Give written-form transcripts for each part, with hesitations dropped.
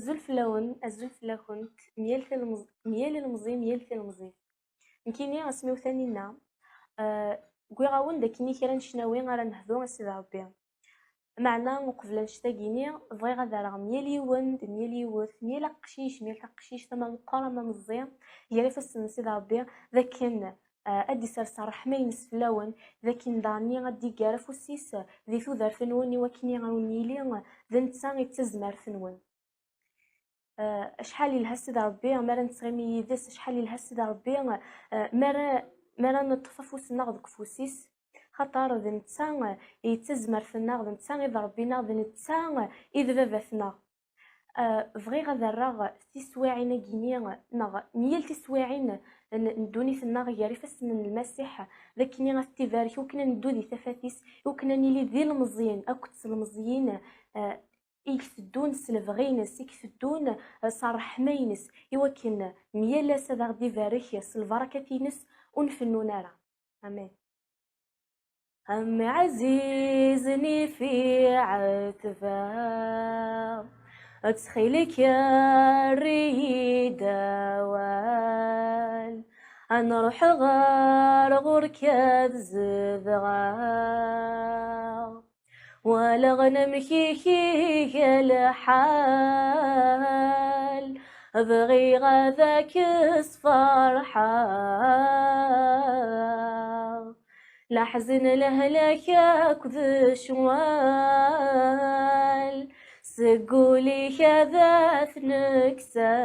الزول فلاون الزول فلاكنت ميال المزي ميال المزي نكيني اسميو ثانينا. كوي غاون داكني كيرا نشناوي غادا نهضو سيدي ربي معنا وقبل نشتاقيني بغي غادا راه ميال يوند ميال يوث ميال قشيش ميال قشيش تما مقارنه مزيان هي فاس سيدي ربي ذاك ادي سرسر رحمينس فلاون ذاك داني غادي كارف وسيس ذي ثوذر ثنوني وكني غنونيلي ذا نتا يتزمر ثنون. شحال يلها سيدي ربي مرا نتغمي يدس شحال يلها سيدي ربي مرا نطفى فوسنا غدك فوسيس خاطر ذا نتا يتزمر ثنا ذا نتا إذا ربينا ذا نتا إذا باباتنا. بغي غادا راغ تسواعين كيني ناغ ميال تسواعين ندوني ثنا غياري فاسن المسيح ذاكني غتبارك وكنا ندو ذي ثفاتيس وكنا نيلي ذي المزيان اكوت المزيين يكفدون سلفغينس يكفدون صرح مينس يوكن ميال سادا غدي بارك البركه تينس ونفنو نارا. امين. أم عزيزني في عتبة أتخيلك يا ريد وال أنا روح غار كذبغا ولا غنم كيكي الحال أبغي غذاك فرحة لا حزن لهلاك ذا شوال سقولي كذا نكسا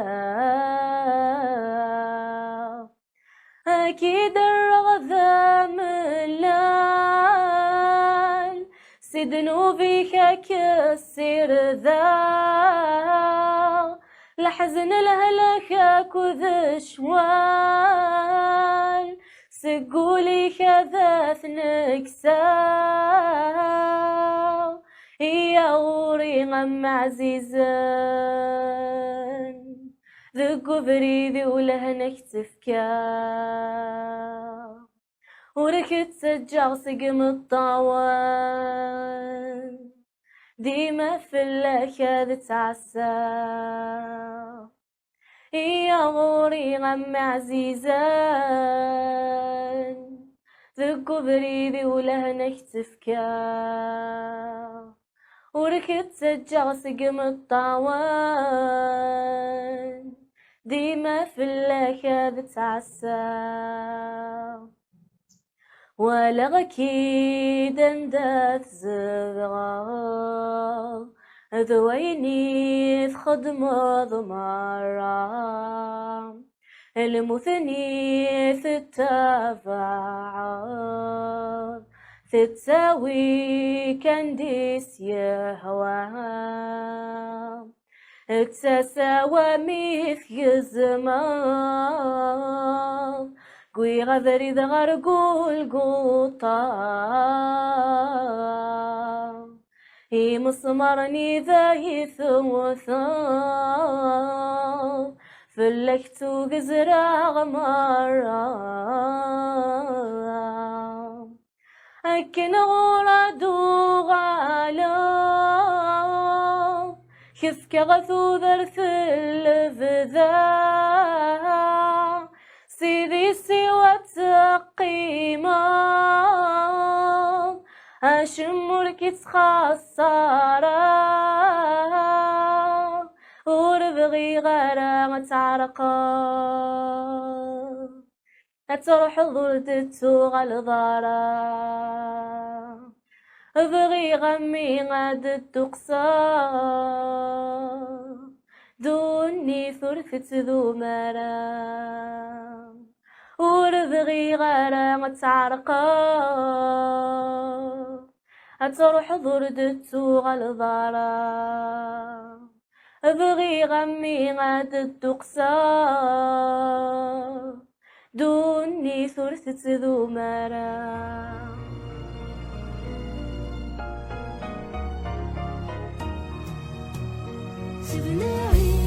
أكيد الرغذا ملال سيدنو بيك كسر ذا لحزن لهلاك ذا شوال سقولي كذا نكسا يا غوري غم عزيزان ذقو بريدي ولهنك تفكا وركت سجع سقم الطاوان ديما في اللكا تعسى يا غوري غم عزيزان ذقو بريدي ولهنك تفكا وركت سجع سقم الطاوان ديما في اللكا تعسى ولا غكيد اندات زغا ذويني خدم ضمارا المثني التابع تتساوي كنديس يهوى تساوى مثل زمان قوي غذري ذغر قول قوطا مسمرني ذاي ثوثا فلكتو قزراغ مرة أكن غرادو غالا كيف كغثو ذرث الفذا سيدي سوى تقيمة أشمرك تخسارا وربغي غير تعرقا تروح ضردتو غالضارا بغي غمي غاد تقصى دوني ثرثت ذو مرا وربغي غير تعرقا تروح ضردتو غالضارا بغي غمي غاد تقصى دوني ثرثت ذو مرا. سيبني